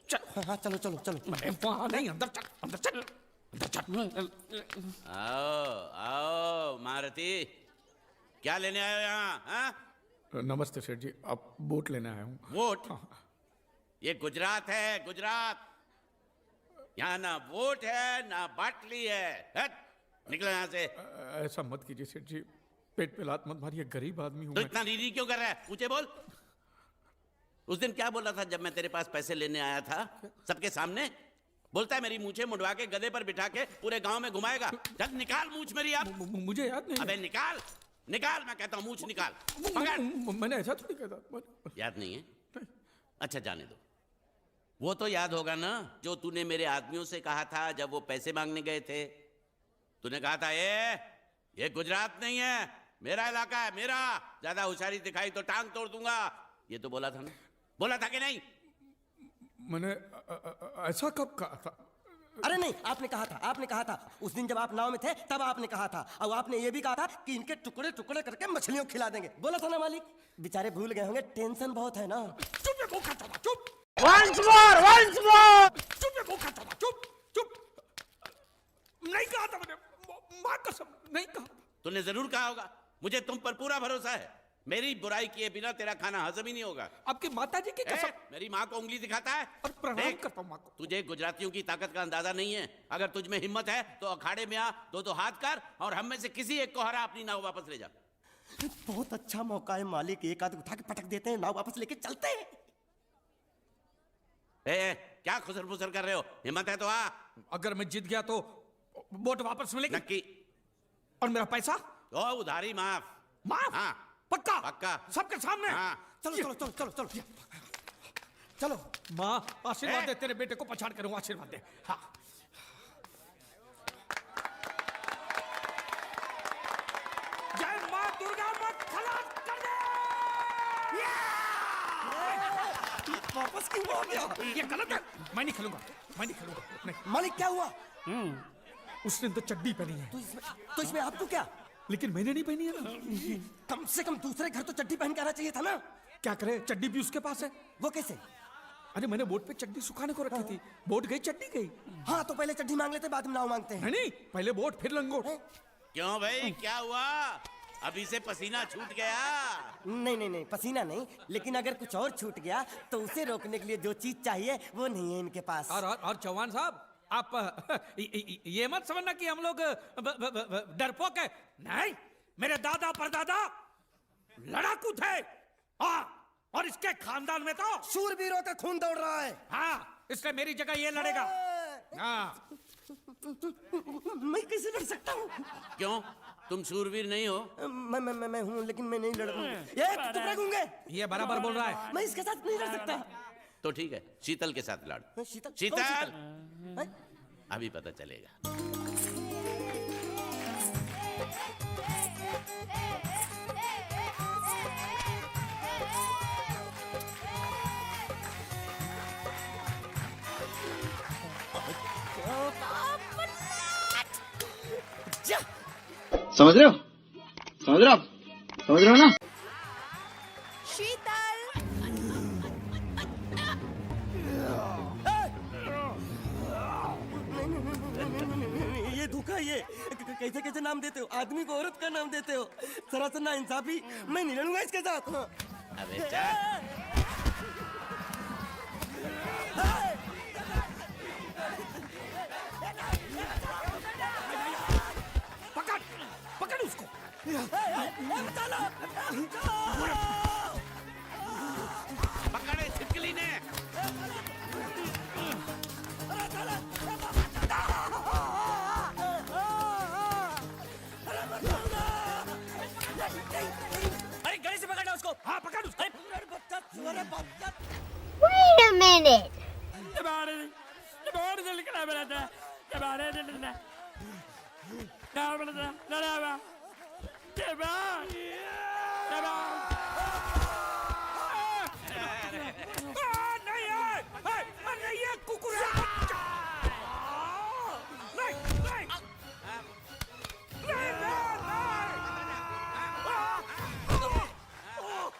चल। हाँ चलो चलो चलो। वहां नहीं, अंदर चल, अंदर चल, अंदर चल। आओ आओ मारुति, क्या लेने आए हो यहाँ? हाँ? नमस्ते सेठ जी, आप वोट लेने आया हूँ। वोट? ये गुजरात है, गुजरात। यहाँ ना वोट है ना बाटली है। हट, निकलो यहाँ से। ऐसा मत कीजिए सेठ जी, पेट पे लात मत मारिए, गरीब आदमी हूँ तो मैं। इतना रीरी क्यों कर रहा है? पूछे बोल। उस दिन क्या बोला था जब मैं तेरे पास पैसे लेने आया था सबके सामने? बोलता है मेरी मूछें मुंडवा के गधे पर बिठा के पूरे गांव में घुमाएगा। चल निकाल मूछ मेरी अब। मुझे याद नहीं। अबे निकाल, निकाल, मैं कहता हूँ मूछ निकाल। पकड़। मैंने ऐसा थोड़ी कहा था। याद नहीं है? अच्छा जाने दो। वो तो याद होगा ना जो तूने मेरे आदमियों से कहा था जब वो पैसे मांगने गए थे। तूने कहा था ये गुजरात नहीं है, मेरा इलाका है, मेरा। ज्यादा होशियारी दिखाई तो टांग तोड़ दूंगा। ये तो बोला था ना? बोला था कि नहीं? मैंने ऐसा कब कहा था? अरे नहीं, आपने कहा था उस दिन जब आप नाव में थे तब आपने कहा था। और आपने ये भी कहा था कि इनके टुकड़े टुकड़े करके मछलियों को खिला देंगे। बोला था ना मालिक? बेचारे भूल गए होंगे, टेंशन बहुत है ना। चुप है भूखा चला, चुप। Once more! चुप है भूखा चला, चुप चुप। नहीं कहा था मैंने, माँ कसम नहीं कहा। तूने जरूर कहा होगा। मुझे तुम पर पूरा भरोसा है। मेरी बुराई किए बिना तेरा खाना हजम ही नहीं होगा। आपकी माता जी की कसम। मेरी माँ को उंगली दिखाता है। और प्रणाम देख, करता हूँ माँ को। तुझे गुजरातियों की ताकत का अंदाजा नहीं है। अगर तुझ में हिम्मत है तो अखाड़े में आ, दो हाथ कर और हम में से किसी एक को हरा अपनी नाव वापस ले जा। बहुत अच्छा मौका है मालिक, एक आदमी उठा के पटक देते हैं, नाव वापस लेके चलते हैं। क्या खुसर फुसर कर रहे हो? हिम्मत है तो आ। अगर मैं जीत गया तो वोट वापस मिलेगी? नक्की। और मेरा पैसा? ओ उधारी माफ। माफ? हाँ पक्का? पक्का। सबके सामने? हाँ। चलो चलो चलो चलो चलो चलो। माँ आशीर्वाद दे, तेरे बेटे को पछाड़ करूँ, आशीर्वाद दे। हाँ। जय माँ दुर्गा, मत खलास कर दे। वापस क्यों आ गया? ये गलत है, मैं नहीं खेलूंगा, मैं नहीं खेलूंगा। नहीं। मालिक क्या हुआ? उसने तो चड्डी पहनी है। तो इसमें आपको क्या? लेकिन मैंने नहीं पहनी है ना। कम से कम दूसरे घर तो चड्डी पहन के आना चाहिए था ना। क्या करे, चड्डी भी उसके पास है। वो कैसे? अरे मैंने बोट पे चड्डी सुखाने को रखी थी, बोट गई चड्डी गई। हाँ तो पहले चड्डी मांग लेते, बाद में नाव मांगते हैं। नहीं, पहले बोट फिर लंगोट। क्यों भाई, क्या हुआ? अभी से पसीना छूट गया? नहीं नहीं नहीं, पसीना नहीं, लेकिन अगर कुछ और छूट गया तो उसे रोकने के लिए जो चीज चाहिए वो नहीं है इनके पास। और चौहान साहब, आप ये मत समझना कि हम लोग डरपोक है। नहीं, मेरे दादा परदादा लड़ाकू थे। और इसके खानदान में तो शूरवीरों का खून दौड़ रहा है। हाँ, इसलिए मेरी जगह ये लड़ेगा। हाँ। मैं कैसे लड़ सकता हूँ? क्यों, तुम शूरवीर नहीं हो? मैं हूँ, लेकिन मैं नहीं लड़ूंगा। ये टुकड़े गूंगे। ये बराबर बोल रहा है। मैं इसके साथ नहीं लड़ सकता। तो ठीक है, शीतल के साथ लड़। शीतल? कौन शीतल, हैं? अभी पता चलेगा। समझ रहे हो? समझ रहे हो? समझ रहे हो ना? शीतल, ये धोखा, ये कैसे कैसे नाम देते हो? आदमी को औरत का नाम देते हो, सरासर ना इंसाफी। मैं नहीं लड़ूंगा इसके साथ। अबे चल। पकड़, पकड़ उसको। पकड़े छिपकली ने। अरे गले से पकड़ना उसको। हाँ पकड़ उसको। wait a minute.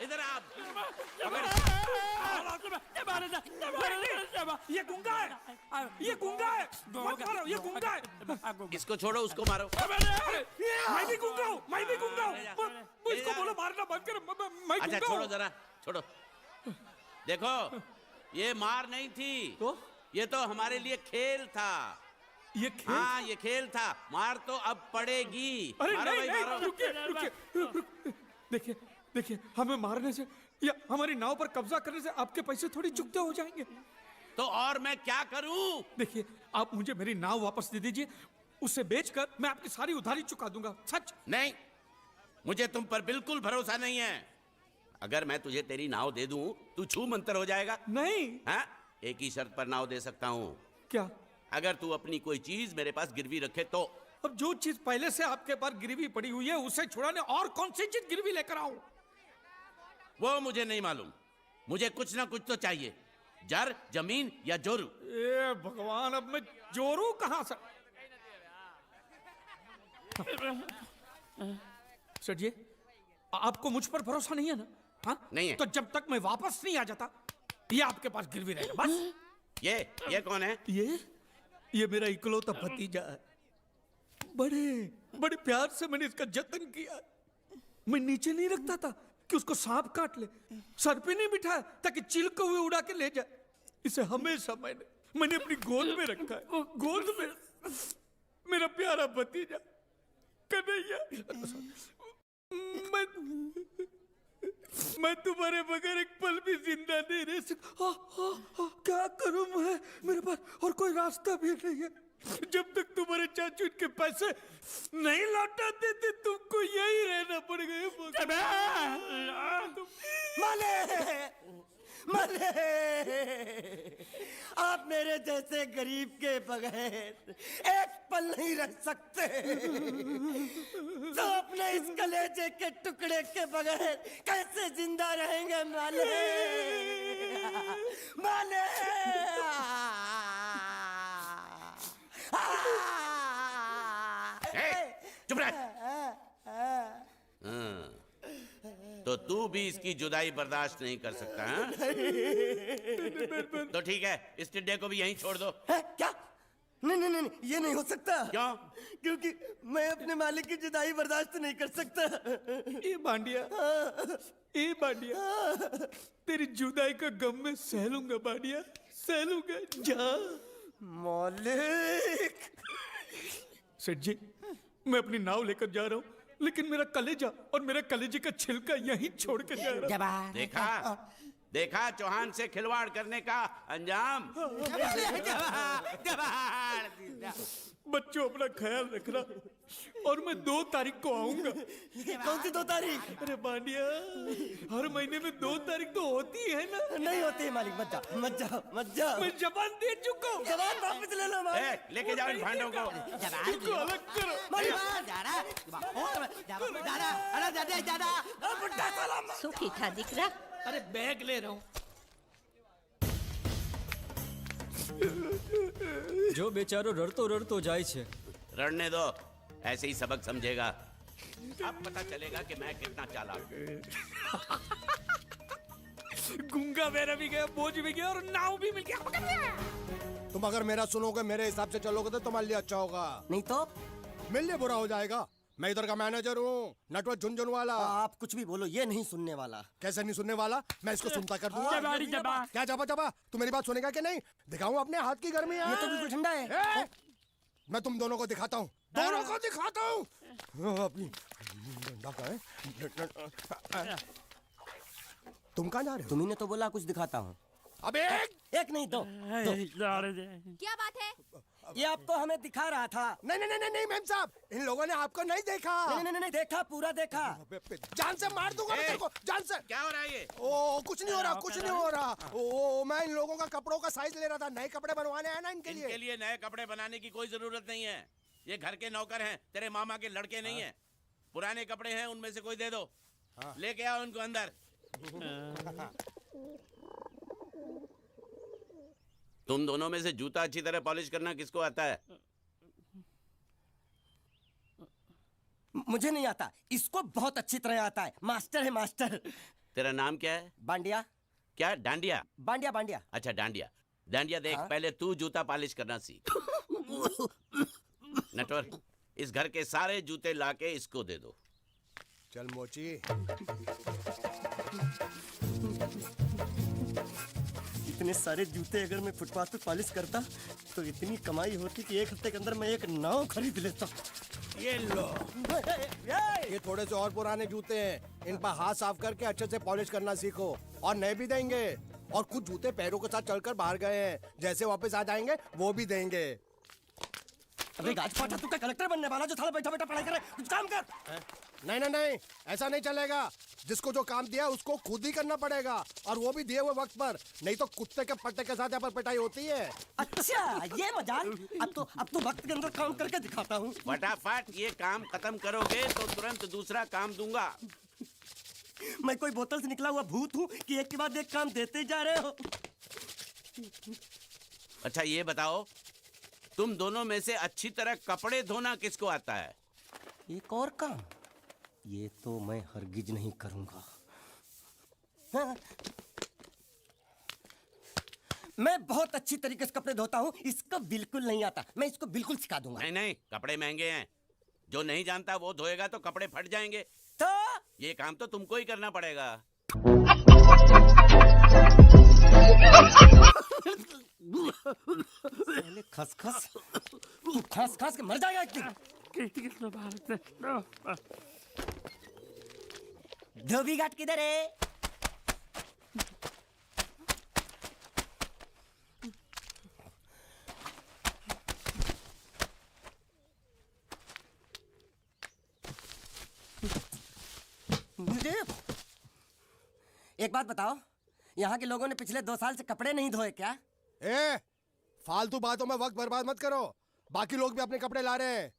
इधर आप। ये गुंगा है, ये गुंगा है, मत मारो, ये गुंगा है। इसको छोड़ो, उसको मारो। मैं भी गुंगा हूँ, मैं भी गुंगा हूँ। इसको बोलो मारना बंद कर, मैं अच्छा गुंगा छोड़ो हूँ। जरा, छोड़ो। देखो, ये मार नहीं थी, तो ये तो हमारे लिए खेल था। ये खेल? हाँ, ये खेल था। मार तो अब पड़ेगी। अरे मारो नहीं भाई, नहीं, मारो। रुकिए। देखिए देखिए, हमें मारने से या हमारी नाव पर कब्जा करने से आपके पैसे थोड़ी चुकते हो जाएंगे। तो और मैं क्या करूं? देखिए, आप मुझे मेरी नाव वापस दे दीजिए, उसे बेचकर मैं आपकी सारी उधारी चुका दूंगा। सच। नहीं, मुझे तुम पर बिल्कुल भरोसा नहीं है। अगर मैं तुझे तेरी नाव दे दूं, तू छू मंतर हो जाएगा। नहीं। हाँ, एक ही शर्त पर नाव दे सकता हूं। क्या? अगर तू अपनी कोई चीज मेरे पास गिरवी रखे तो। अब जो चीज पहले से आपके पास गिरवी पड़ी हुई है उसे छुड़ाने और कौन सी चीज गिरवी लेकर आऊं? वो मुझे नहीं मालूम। मुझे कुछ ना कुछ तो चाहिए। जर, जमीन या जोरू। ए भगवान, अब मैं जोरू कहां से? सेठ जी, आपको मुझ पर भरोसा नहीं है ना? हाँ? नहीं है। तो जब तक मैं वापस नहीं आ जाता, ये आपके पास गिरवी रहेगा बस। ये कौन है? ये मेरा इकलौता भतीजा है। बड़े बड़े प्यार से मैंने इसका जतन किया। मैं नीचे नहीं रखता था कि उसको सांप काट ले, सर पे नहीं बिठाया ताकि चिल को हुए उड़ा के ले जाए। इसे हमेशा मैंने अपनी गोद में रखा है। गोद में मेरा प्यारा भतीजा कन्हैया। मैं तुम्हारे बगैर एक पल भी जिंदा नहीं रह सकता। क्या करूं मैं? मेरे पास और कोई रास्ता भी नहीं है। जब तक तुम्हारे चाचू इनके पैसे नहीं लौटा देते, तुमको यही रहना पड़ेगा। माले, आप मेरे जैसे गरीब के बगैर एक पल नहीं रह सकते। तो अपने इस कलेजे के टुकड़े के बगैर कैसे जिंदा रहेंगे माले? माले, चुप रह। तो तू भी इसकी जुदाई बर्दाश्त नहीं कर सकता है? तो ठीक है, इस टिड्डे को भी यहीं छोड़ दो। क्या? नहीं, ये नहीं हो सकता। क्यों? क्योंकि मैं अपने मालिक की जुदाई बर्दाश्त नहीं कर सकता। ए बांडिया, तेरी जुदाई का गम में सह लूंगा बांडिया, सह लूंगा। जा मालिक। सेठ जी, मैं अपनी नाव लेकर जा रहा हूँ, लेकिन मेरा कलेजा और मेरे कलेजे का छिलका यहीं छोड़ कर जा रहा हूँ। देखा चौहान से खिलवाड़ करने का अंजाम। बच्चों, अपना ख्याल रखना, और मैं 2 तारीख को आऊंगा। कौन सी 2 तारीख? अरे बांडिया, हर महीने में 2 तारीख तो होती है ना? नहीं होती है मालिक, मत जाओ। मैं जबान दे चुका हूँ। जवान वापस ले लो मालिक। लेके जाओ इन भांडों को। इनको अलग करो। सुखी था दिकरा। अरे बैग ले रहा हूँ। जो बेचारो रड़तो रड़तो जाए छे। रड़ने दो, ऐसे ही सबक समझेगा। अब पता चलेगा कि मैं कितना चालाक हूं। गुंगा मेरा भी गया, बोझ भी गया और नाव भी मिल गया। तुम अगर मेरा सुनोगे, मेरे हिसाब से चलोगे तो तुम्हारे लिए अच्छा होगा। नहीं तो मेरे लिए बुरा हो जाएगा। मैं इधर का मैनेजर हूँ, नटवर झुनझुन वाला। आप कुछ भी बोलो, ये नहीं सुनने वाला। कैसे नहीं सुनने वाला? मैं इसको सुनता कर दूंगा। क्या जबा? तू मेरी बात सुनेगा कि नहीं? दिखाऊं अपने हाथ की गर्मी? ये तो बिल्कुल ठंडा है। मैं तुम दोनों को दिखाता हूँ, दोनों को दिखाता हूँ। अपनी तुम कहाँ जा रहे हो? तुम्ही ने तो बोला कुछ दिखाता हूँ। अब एक नहीं दो। क्या बात है? ये आपको हमें दिखा रहा था। नहीं मैम साहब, इन लोगों ने आपको नहीं देखा। नहीं, देखा, पूरा देखा। जान से मार दूंगा मैं तेरे को, जान से। क्या हो रहा है ये? ओ कुछ नहीं हो रहा। ओ मैं इन लोगों का कपड़ों का साइज ले रहा था। नए कपड़े बनवाने हैं ना इनके लिए। नए कपड़े बनाने की कोई जरूरत नहीं है। ये घर के नौकर हैं, तेरे मामा के लड़के नहीं हैं। पुराने कपड़े हैं, उनमें से कोई दे दो। लेके आओ उनको अंदर। तुम दोनों में से जूता अच्छी तरह पॉलिश करना किसको आता है? मुझे नहीं आता, इसको बहुत अच्छी तरह आता है। मास्टर है, मास्टर। तेरा नाम क्या है? बांडिया। क्या? डांडिया? बांडिया। अच्छा डांडिया। डांडिया देख, पहले तू जूता पॉलिश करना सीख। नटवर, इस घर के सारे जूते लाके इसको दे दो। चल मोची। इतने सारे जूते अगर मैं फुटपाथ पे पॉलिश करता तो इतनी कमाई होती कि एक हफ्ते के अंदर मैं एक नाव खरीद लेता। ये लो। ये थोड़े से और पुराने जूते हैं, इन पर हाथ साफ करके अच्छे से पॉलिश करना सीखो, और नए भी देंगे। और कुछ जूते पैरों के साथ चलकर बाहर गए हैं, जैसे वापस आ जाएंगे वो भी देंगे। अबे गाजपाटा, तू क्या कलेक्टर बनने वाला जो साला बैठा बैठा पढ़ाई करे? कुछ काम कर। नहीं नहीं नहीं, ऐसा नहीं चलेगा। जिसको जो काम दिया उसको खुद ही करना पड़ेगा, और वो भी दिए हुए वक्त पर, नहीं तो कुत्ते के पट्टे के साथ यहाँ पर पिटाई होती है। अच्छा, ये मजाल। अब तो वक्त के अंदर काम करके दिखाता हूँ। फटाफट ये काम खत्म करोगे तो तुरंत दूसरा काम दूंगा। मैं कोई बोतल से निकला हुआ भूत हूँ कि एक के बाद एक काम देते जा रहे हो? अच्छा ये बताओ, तुम दोनों में से अच्छी तरह कपड़े धोना किसको आता है? एक और काम, ये तो मैं हरगिज नहीं करूंगा। हाँ। मैं बहुत अच्छी तरीके से कपड़े धोता हूँ, इसको बिल्कुल नहीं आता। मैं इसको बिल्कुल सिखा दूंगा। नहीं नहीं, कपड़े महंगे हैं, जो नहीं जानता वो धोएगा तो कपड़े फट जाएंगे। तो ये काम तो तुमको ही करना पड़ेगा। खसखस, तू खस खस के मर जाएगा एक दिन। धोबी घाट किधर है? एक बात बताओ, यहाँ के लोगों ने पिछले 2 साल से कपड़े नहीं धोए क्या? ए, फालतू बातों में वक्त बर्बाद मत करो। बाकी लोग भी अपने कपड़े ला रहे हैं।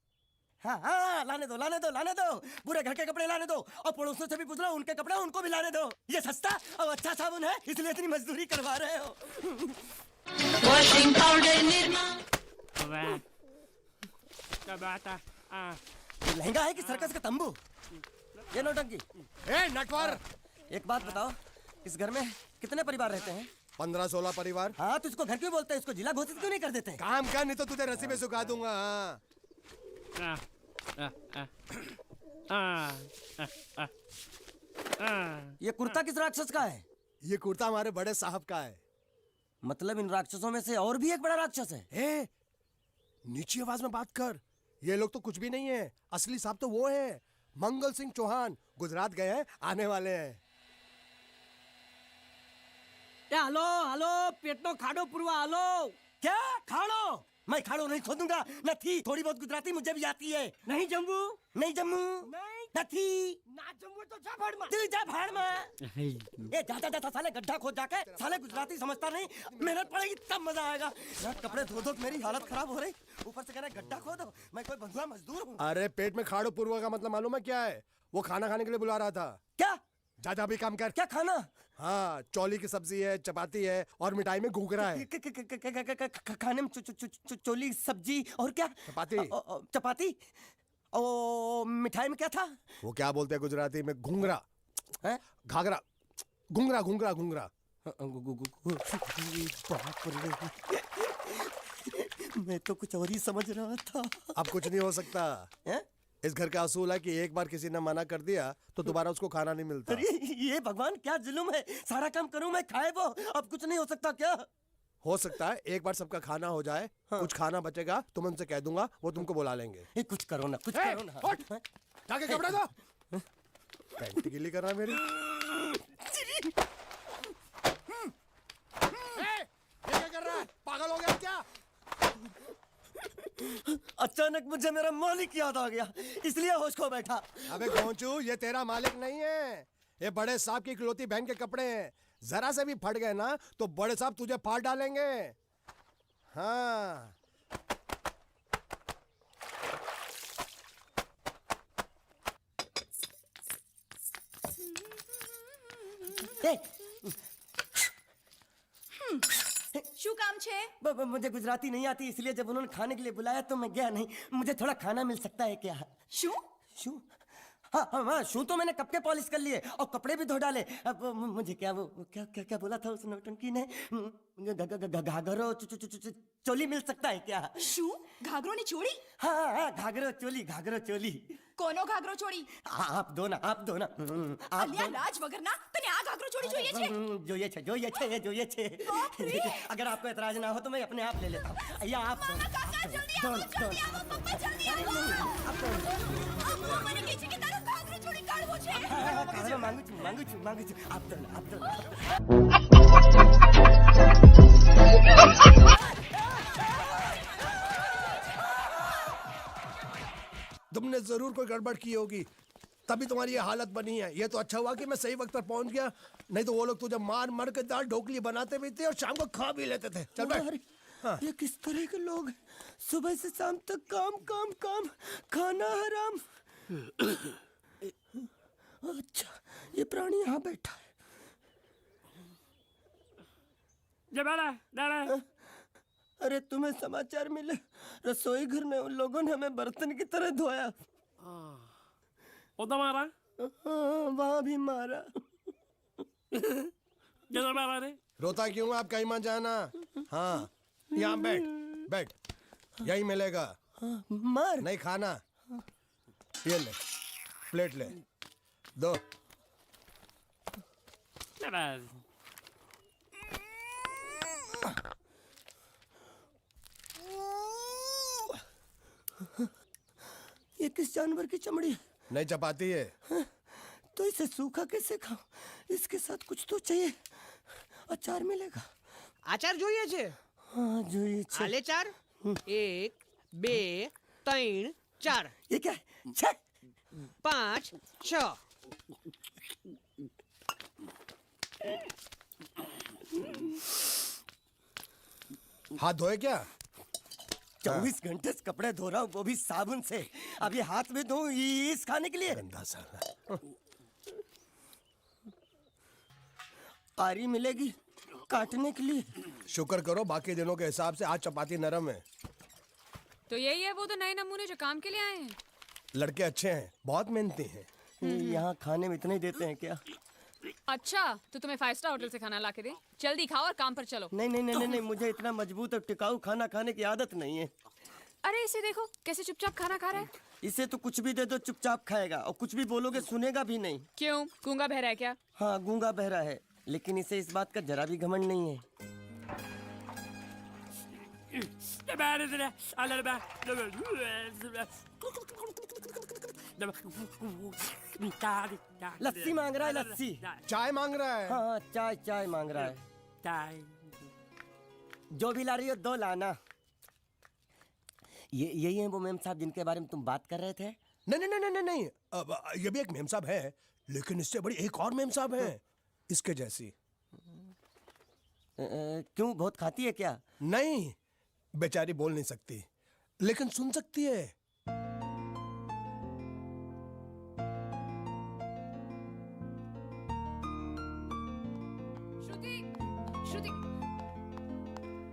हाँ हाँ, लाने दो लाने दो लाने दो। पूरे घर के कपड़े लाने दो, और पड़ोसियों से भी पूछ लो, उनके कपड़े उनको भी लाने दो। ये सस्ता और अच्छा साबुन है, इसलिए इतनी मजदूरी करवा रहे हो। Washing powder Nirma. लहंगा है कि सर्कस का तंबू? ये नौटंकी। ए नटवर, एक बात बताओ, इस घर में कितने परिवार रहते हैं? 15-16 परिवार। हाँ, तो इसको घर क्यों बोलते हैं? इसको जिला घोषित क्यों नहीं कर देते? काम कर, नहीं तो तुझे रस्सी में सुखा दूंगा। ये कुर्ता किस राक्षस का है? ये कुर्ता हमारे बड़े साहब का है। मतलब इन राक्षसों में से और भी एक बड़ा राक्षस है? ए, नीची आवाज में बात कर। ये लोग तो कुछ भी नहीं है, असली साहब तो वो है मंगल सिंह चौहान। गुजरात गए हैं, आने वाले हैं। हेलो हेलो, पेटनो खाड़ो पुरवा। हेलो, क्या खाड़ो? मैं खाड़ो नहीं खोदूंगा। नथी, थोड़ी बहुत गुजराती मुझे भी आती है। नहीं जम्मू, नहीं जम्मू, नथी ना जम्मू तो जा भाड़ में। तू जा भाड़ में। ए जा जा जा, साले गड्ढा खोद जाके। साले गुजराती समझता नहीं, मेहनत पड़ेगी तब मजा आएगा। यार कपड़े धो धो मेरी हालत खराब हो रही, ऊपर से कह रहा है गड्ढा खोदो। मैं कोई बंधुआ मजदूर हूँ? अरे पेट में खाड़ो पूर्वा का मतलब मालूम है क्या है? वो खाना खाने के लिए बुला रहा था। क्या? जा जा भी काम कर। क्या खाना? हाँ, चौली की सब्जी है, चपाती है, और मिठाई में घूघरा है। खाने में चोली सब्जी और क्या? चपाती। चपाती। ओ मिठाई में क्या था? वो क्या बोलते हैं गुजराती में? घूंघरा है? घाघरा, घूंघरा घूंघरा घूंघरा। मैं तो कुछ और ही समझ रहा था। अब कुछ नहीं हो सकता है? इस घर का असूल है कि एक बार किसी ने मना कर दिया तो दोबारा उसको खाना नहीं मिलता। अरे ये भगवान क्या जुल्म है? सारा काम करूं मैं, खाए वो। अब कुछ नहीं हो सकता क्या? हो सकता है एक बार सबका खाना हो जाए। हाँ। कुछ खाना बचेगा तो मैं उनसे कह दूंगा, वो तुमको बुला लेंगे। कुछ करो ना, कुछ करो ना। उठ, जाके कपड़े दो। पैंट गीली कर रहा है मेरी। ये क्या कर रहा है? पागल हो गया क्या? अचानक मुझे मेरा मालिक याद आ गया, इसलिए होश खो बैठा। अबे गोंचू, ये तेरा मालिक नहीं है, ये बड़े साहब की इकलौती बहन के कपड़े हैं। जरा से भी फट गए ना तो बड़े साहब तुझे फाड़ डालेंगे। हाँ। શું કામ છે? मुझे गुजराती नहीं आती, इसलिए जब उन्होंने खाने के लिए बुलाया तो मैं गया नहीं। मुझे थोड़ा खाना मिल सकता है क्या? શું? शू? हाँ, शू तो मैंने कब के पॉलिश कर लिए और कपड़े भी धो डाले। अब मुझे क्या वो क्या क्या क्या बोला था उस नौटंकी ने? घाघरो चोली मिल सकता है क्या? શું ઘાઘરો ની ચોળી? हाँ, घाघरो चोली। કોનો ઘાઘરો ચોળી? आप दो ना आप અલ્યા લાજ વગરના તને આ ઘાઘરો ચોળી જોઈએ છે? જોઈએ છે। अगर आपको एतराज ना हो तो मैं अपने आप ले लेता हूँ। या आप दो। કાકા જલ્દી આવો, જલ્દી આવો, પપ્પા જલ્દી આવો. અમ્મા મને કહે છે કે તારો ઘાઘરો ચોળી કાઢવો છે. मांगू छू। आप दो। तुमने जरूर कोई गड़बड़ की होगी, तभी तुम्हारी ये हालत बनी है। ये तो अच्छा हुआ कि मैं सही वक्त पर पहुंच गया, नहीं तो वो लोग तुझे मार के दाल ढोकली बनाते भी थे और शाम को खा भी लेते थे। चल बैठ। अरे, ये किस तरह के लोग हैं? सुबह से शाम तक काम, खाना हराम। अच्छा, ये प्राणी यहाँ बैठा है। अरे तुम्हें समाचार मिले? रसोई घर में उन लोगों ने हमें बर्तन की तरह धोया। मारा वहाँ भी मारा। रोता क्यों? आप कहीं मत जाना। हाँ, यहाँ बैठ, यही मिलेगा। मार नहीं खाना, ये ले, प्लेट ले, दो। ये किस जानवर की चमड़ी है? नहीं चपाती है। तो इसे सूखा कैसे खाऊं? इसके साथ कुछ तो चाहिए। अचार मिलेगा? આચાર જોઈએ છે? हाँ જોઈએ છે। આલે ચાર 1 2 3 4 ये क्या है? 6 5 6 हाथ धोए क्या? 24 घंटे से कपड़े धो रहा हूँ, वो भी साबुन से। अब ये हाथ में धो इस खाने के लिए? गंदा साला। आरी मिलेगी काटने के लिए? शुक्र करो बाकी दिनों के हिसाब से आज चपाती नरम है। तो यही है वो तो नए नमूने जो काम के लिए आए हैं। लड़के अच्छे हैं, बहुत मेहनती हैं। यहाँ खाने में इतना ही देते हैं क्या? अच्छा तो तुम्हें 5 स्टार होटल से खाना ला के दे? जल्दी खाओ और काम पर चलो। नहीं, मुझे इतना मजबूत और टिकाऊ खाना खाने की आदत नहीं है। अरे इसे देखो कैसे चुपचाप खाना खा रहा है। इसे तो कुछ भी दे दो चुपचाप खाएगा, और कुछ भी बोलोगे सुनेगा भी नहीं। क्यों, गूंगा बहरा है क्या? हाँ, गूंगा बहरा है, लेकिन इसे इस बात का जरा भी घमंड नहीं है। लस्सी मांग रहा है, लस्सी। चाय मांग रहा है। हाँ, चाय मांग रहा है। जो भी ला रही हो 2 लाना। यही है वो मेम साहब जिनके बारे में तुम बात कर रहे थे? नहीं। अब ये भी एक मेम साहब है, लेकिन इससे बड़ी एक और मेम साहब है, इसके जैसी। क्यों, बहुत खाती है क्या? नहीं, बेचारी बोल नहीं सकती, लेकिन सुन सकती है।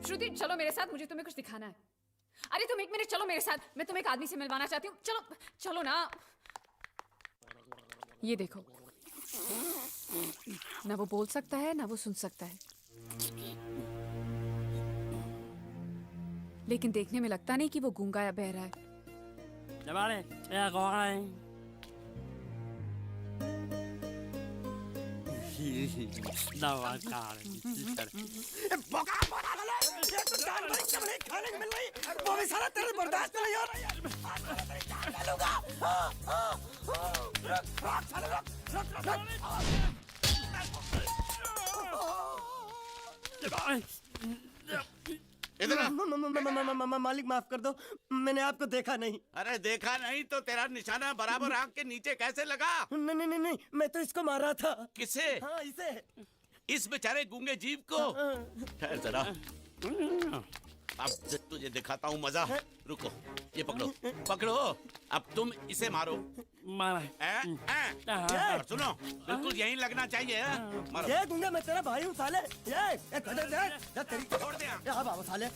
श्रुति चलो मेरे साथ, मुझे तुम्हें कुछ दिखाना है। अरे तुम 1 मिनट चलो मेरे साथ, मैं तुम्हें एक आदमी से मिलवाना चाहती हूँ। चलो ना। ये देखो, ना वो बोल सकता है ना वो सुन सकता है, लेकिन देखने में लगता नहीं कि वो गूंगा या बहरा है। खाने को मिल रही, वो भी सारा तेरे बर्दाश्त नहीं हो रहा मालिक माफ कर दो, मैंने आपको देखा नहीं। अरे देखा नहीं तो तेरा निशाना बराबर आंख के नीचे कैसे लगा? नहीं, मैं तो इसको मारा था। किसे? हाँ, इसे। इस बेचारे गूंगे जीव को? ठहर जरा, अब तुझे दिखाता हूँ मजा। रुको, ये पकड़ो। अब तुम इसे मारो। सुनो, बिल्कुल यहीं लगना चाहिए। मारो। ये गूंगा, मैं तेरा भाई हूँ साले। ये छोड़ दे। साले।